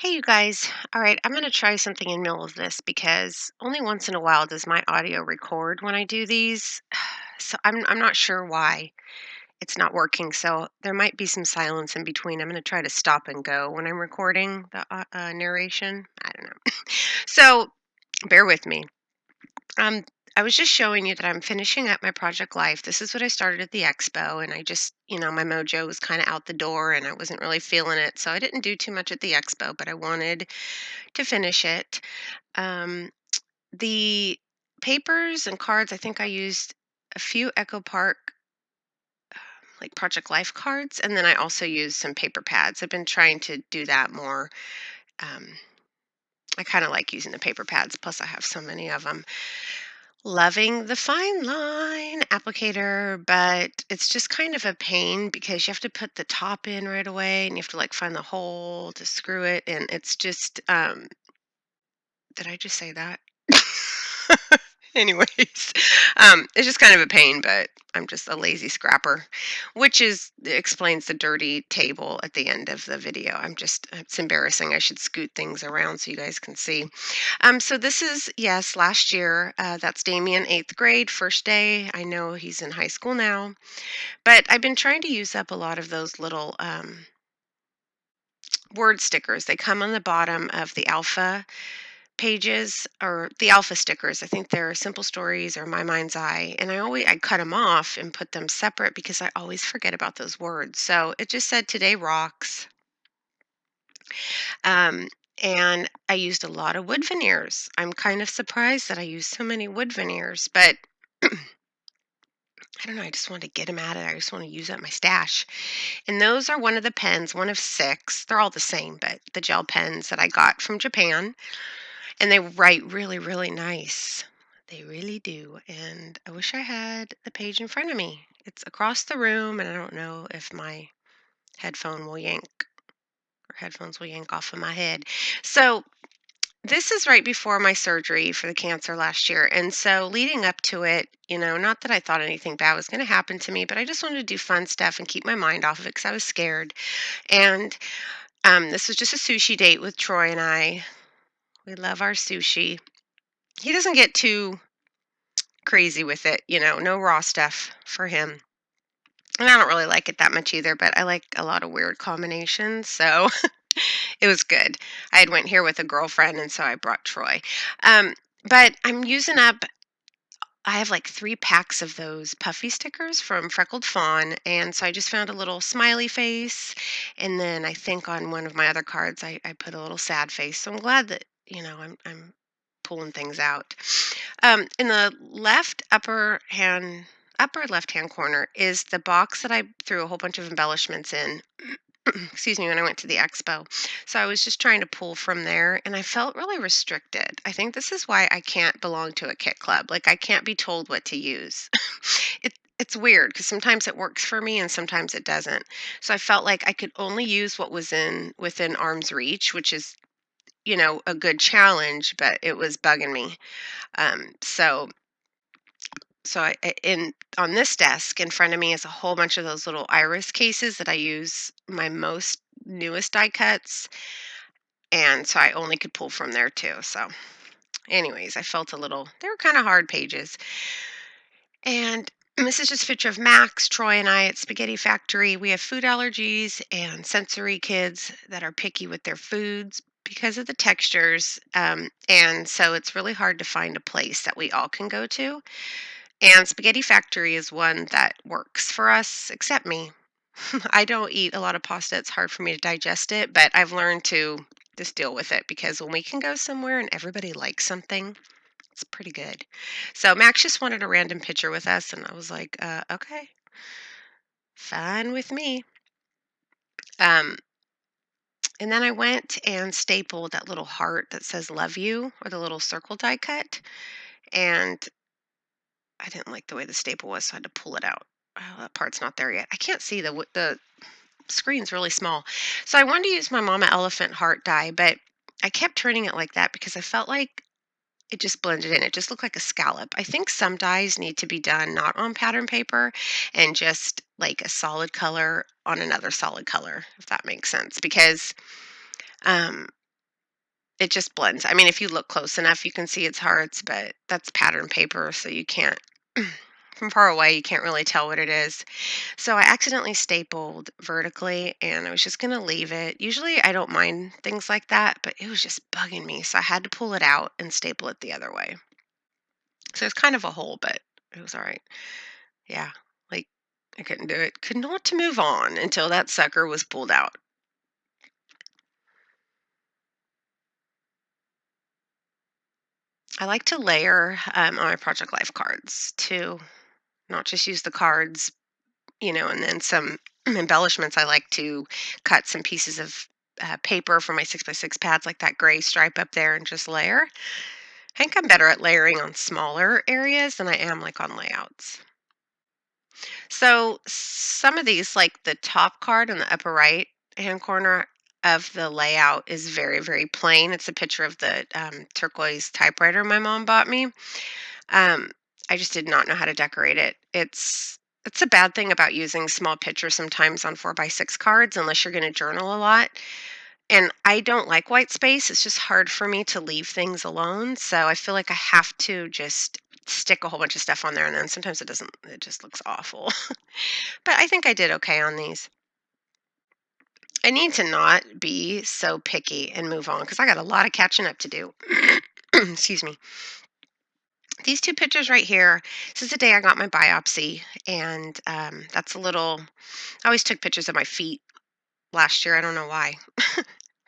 Hey, you guys. All right, I'm going to try something in the middle of this because only once in a while does my audio record when I do these. So I'm not sure why it's not working. So there might be some silence in between. I'm going to try to stop and go when I'm recording the narration. I don't know. So bear with me. Um, I was just showing you that I'm finishing up my project life. This is what I started at the expo, and I just, my mojo was kind of out the door, and I wasn't really feeling it. So I didn't do too much at the expo, but I wanted to finish it. Um, the papers and cards, I think I used a few Echo Park like Project Life cards, and then I also used some paper pads. I've been trying to do that more. Um, I kind of like using the paper pads, plus I have so many of them. Loving the fine line applicator, but it's just kind of a pain because you have to put the top in right away and you have to like find the hole to screw it. And it's just, did I just say that? Anyways, it's just kind of a pain, but I'm just a lazy scrapper, which explains the dirty table at the end of the video. It's embarrassing. I should scoot things around so you guys can see. So this is, yes, last year. That's Damien, 8th grade, first day. I know he's in high school now, but I've been trying to use up a lot of those little word stickers. They come on the bottom of the alpha pages or the alpha stickers. I think they're simple stories or my mind's eye. And I cut them off and put them separate because I always forget about those words. So it just said today rocks. Um, and I used a lot of wood veneers. I'm kind of surprised that I used so many wood veneers, but I don't know. I just want to get them at it. I just want to use up my stash. And those are one of the pens, one of six. They're all the same, but the gel pens that I got from Japan. And they write really, really nice. They really do. And I wish I had the page in front of me. It's across the room, and I don't know if my headphones will yank off of my head. So this is right before my surgery for the cancer last year. And so leading up to it, not that I thought anything bad was going to happen to me, but I just wanted to do fun stuff and keep my mind off of it because I was scared. And this was just a sushi date with Troy and I. We love our sushi. He doesn't get too crazy with it, no raw stuff for him. And I don't really like it that much either, but I like a lot of weird combinations, so it was good. I had went here with a girlfriend, and so I brought Troy. Um, but I'm using up. I have like 3 packs of those puffy stickers from Freckled Fawn, and so I just found a little smiley face, and then I think on one of my other cards I put a little sad face. So I'm glad that I'm pulling things out. In the upper left hand corner is the box that I threw a whole bunch of embellishments in. Excuse me, when I went to the expo. So I was just trying to pull from there and I felt really restricted. I think this is why I can't belong to a kit club. Like I can't be told what to use. It's weird because sometimes it works for me and sometimes it doesn't. So I felt like I could only use what was in within arm's reach, which is, a good challenge, but it was bugging me. So in on this desk in front of me is a whole bunch of those little iris cases that I use my most newest die cuts, and so I only could pull from there too. So, anyways, I felt they were kind of hard pages. And this is just a picture of Max, Troy, and I at Spaghetti Factory. We have food allergies and sensory kids that are picky with their foods because of the textures. And so it's really hard to find a place that we all can go to. And Spaghetti Factory is one that works for us, except me. I don't eat a lot of pasta. It's hard for me to digest it, but I've learned to just deal with it because when we can go somewhere and everybody likes something, it's pretty good. So Max just wanted a random picture with us, and I was like, okay, fine with me. Um, and then I went and stapled that little heart that says love you or the little circle die cut. And I didn't like the way the staple was, so I had to pull it out. Oh, that part's not there yet. I can't see the screen's really small. So I wanted to use my Mama Elephant heart die, but I kept turning it like that because I felt like it just blended in. It just looked like a scallop. I think some dyes need to be done not on pattern paper and just like a solid color on another solid color, if that makes sense. Because um, It just blends. I mean, if you look close enough, you can see it's hearts, but that's pattern paper, so you can't from far away, you can't really tell what it is. So I accidentally stapled vertically and I was just going to leave it. Usually I don't mind things like that, but it was just bugging me. So I had to pull it out and staple it the other way. So it's kind of a hole, but it was all right. Yeah. Like I couldn't do it. Could not to move on until that sucker was pulled out. I like to layer on my Project Life cards to not just use the cards, and then some embellishments. I like to cut some pieces of paper from my 6x6 pads, like that gray stripe up there, and just layer. I think I'm better at layering on smaller areas than I am like on layouts. So some of these, like the top card in the upper right hand corner of the layout, is very, very plain. It's a picture of the turquoise typewriter my mom bought me. Um, I just did not know how to decorate it. It's a bad thing about using small pictures sometimes on 4x6 cards unless you're going to journal a lot. And I don't like white space. It's just hard for me to leave things alone. So I feel like I have to just stick a whole bunch of stuff on there, and then sometimes it just looks awful. But I think I did okay on these. I need to not be so picky and move on because I got a lot of catching up to do. Excuse me. These two pictures right here, this is the day I got my biopsy, and that's a little. I always took pictures of my feet last year. I don't know why.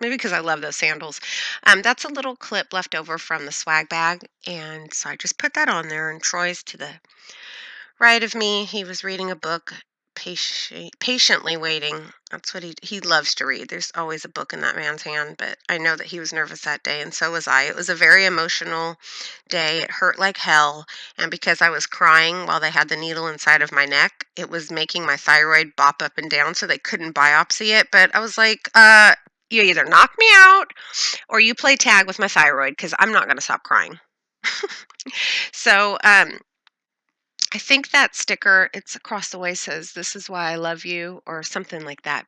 Maybe because I love those sandals. That's a little clip left over from the swag bag, and so I just put that on there. And Troy's to the right of me. He was reading a book, patiently waiting. That's what he loves to read. There's always a book in that man's hand, but I know that he was nervous that day, and so was I. It was a very emotional day. It hurt like hell, and because I was crying while they had the needle inside of my neck, it was making my thyroid bop up and down, so they couldn't biopsy it. But I was like, you either knock me out or you play tag with my thyroid because I'm not going to stop crying. So, I think that sticker, it's across the way, says, "This is why I love you," or something like that.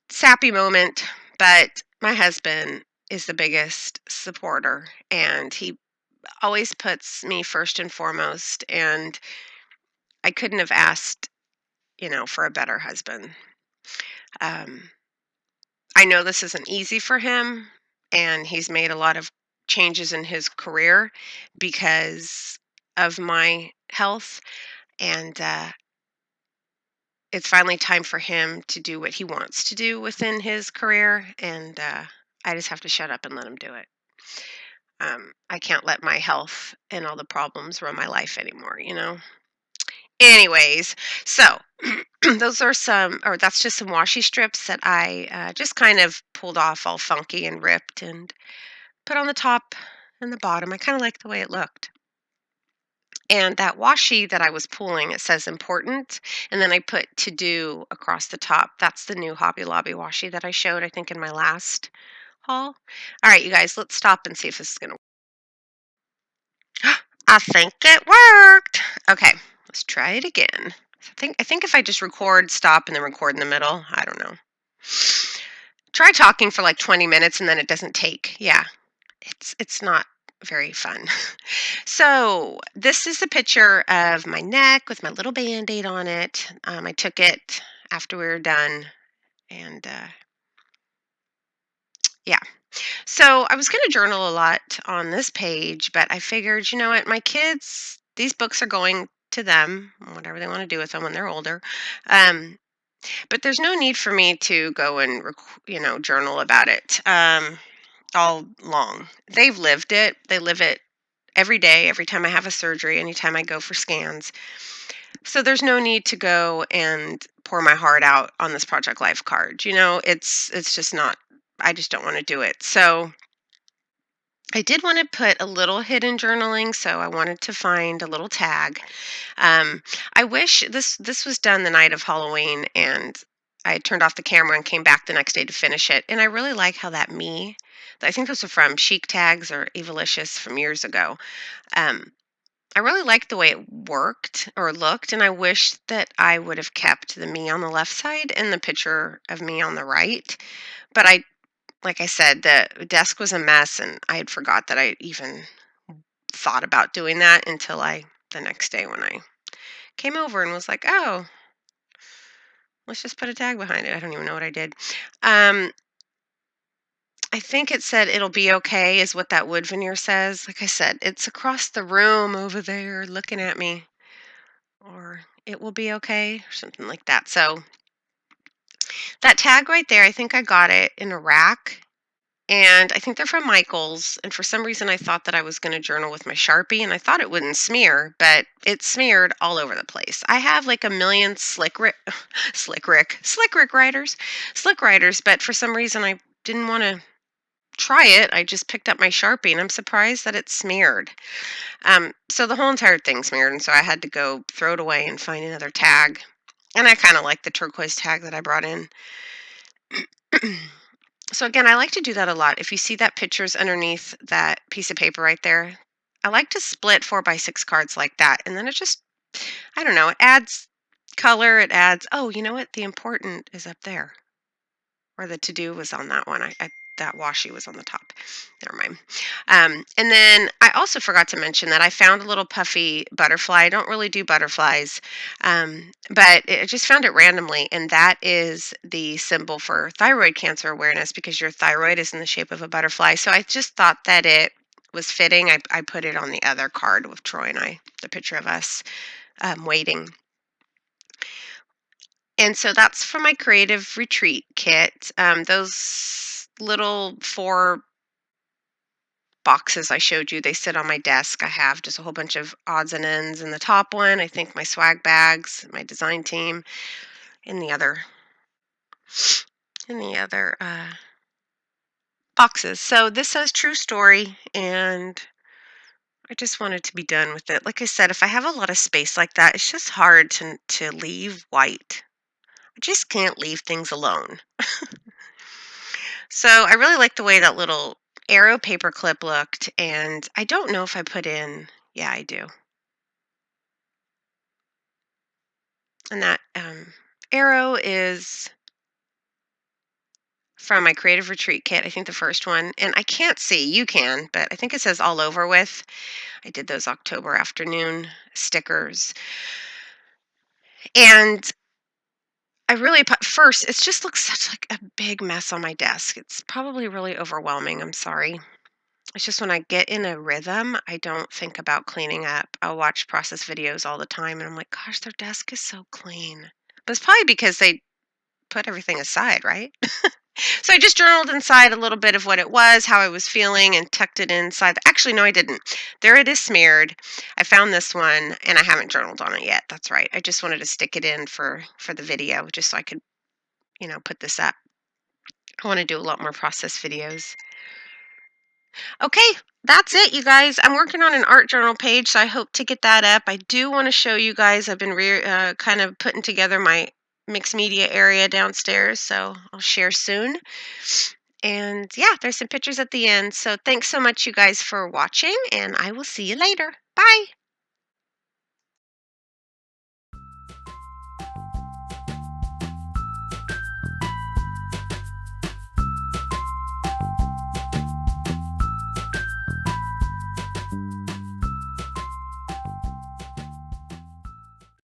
Sappy moment, but my husband is the biggest supporter, and he always puts me first and foremost. And I couldn't have asked, for a better husband. Um, I know this isn't easy for him, and he's made a lot of changes in his career because of my health. And it's finally time for him to do what he wants to do within his career, and I just have to shut up and let him do it. I can't let my health and all the problems run my life anymore. Anyways, so those are or that's just some washi strips that I just kind of pulled off all funky and ripped and put on the top and the bottom. I kind of like the way it looked. And that washi that I was pulling, it says important, and then I put to do across the top. That's the new Hobby Lobby washi that I showed, I think, in my last haul. All right, you guys, let's stop and see if this is going to. I think it worked. Okay, let's try it again. I think if I just record, stop, and then record in the middle, I don't know. Try talking for like 20 minutes and then it doesn't take. Yeah, it's not very fun. So this is a picture of my neck with my little band-aid on it. I took it after we were done, and yeah. So I was going to journal a lot on this page, but I figured, you know what, my kids, these books are going to them, whatever they want to do with them when they're older. Um, but there's no need for me to go and journal about it all long. They've lived it. They live it every day, every time I have a surgery, anytime I go for scans. So there's no need to go and pour my heart out on this Project Life card. It's just not. I just don't want to do it. So I did want to put a little hidden journaling, so I wanted to find a little tag. I wish this was done the night of Halloween, and I had turned off the camera and came back the next day to finish it. And I really like how I think those are from Chic Tags or Evilicious from years ago. Um, I really liked the way it worked or looked, and I wish that I would have kept the me on the left side and the picture of me on the right. But I like I said, the desk was a mess, and I had forgot that I even thought about doing that until the next day when I came over and was like, "Oh, let's just put a tag behind it." I don't even know what I did. Um, I think it said it'll be okay is what that wood veneer says. Like I said, it's across the room over there looking at me, or it will be okay, or something like that. So that tag right there, I think I got it in a rack. And I think they're from Michael's. And for some reason, I thought that I was going to journal with my Sharpie, and I thought it wouldn't smear, but it smeared all over the place. I have like a million slick Rick slick writers, but for some reason, I didn't want to try it. I just picked up my Sharpie, and I'm surprised that it smeared. So the whole entire thing smeared, and so I had to go throw it away and find another tag. And I kind of like the turquoise tag that I brought in. So again, I like to do that a lot. If you see that pictures underneath that piece of paper right there, I like to split 4x6 cards like that. And then it just, I don't know, it adds color. It adds, oh, you know what? The important is up there. Or the to do was on that one. That washi was on the top. Never mind. And then I also forgot to mention that I found a little puffy butterfly. I don't really do butterflies, but I just found it randomly, and that is the symbol for thyroid cancer awareness because your thyroid is in the shape of a butterfly. So I just thought that it was fitting. I put it on the other card with Troy and I, the picture of us waiting. And so that's for my creative retreat kit. Those little 4 boxes I showed you, they sit on my desk. I have just a whole bunch of odds and ends in the top one. I think my swag bags, my design team, in the other boxes. So this says true story, and I just wanted to be done with it. Like I said, if I have a lot of space like that, it's just hard to leave white. I just can't leave things alone. So I really like the way that little arrow paper clip looked, and I don't know if I put in, yeah, I do. And that arrow is from my creative retreat kit, I think the first one. And I can't see, you can, but I think it says all over with. I did those October afternoon stickers. And I really put first, it just looks such like a big mess on my desk. It's probably really overwhelming. I'm sorry. It's just when I get in a rhythm, I don't think about cleaning up. I'll watch process videos all the time and I'm like, gosh, their desk is so clean. But it's probably because they put everything aside, right? So I just journaled inside a little bit of what it was, how I was feeling, and tucked it inside. Actually, no, I didn't. There it is smeared. I found this one, and I haven't journaled on it yet. That's right. I just wanted to stick it in for the video, just so I could, put this up. I want to do a lot more process videos. Okay, that's it, you guys. I'm working on an art journal page, so I hope to get that up. I do want to show you guys. I've been kind of putting together my mixed media area downstairs, so I'll share soon. And yeah, there's some pictures at the end. So thanks so much, you guys, for watching, and I will see you later. Bye.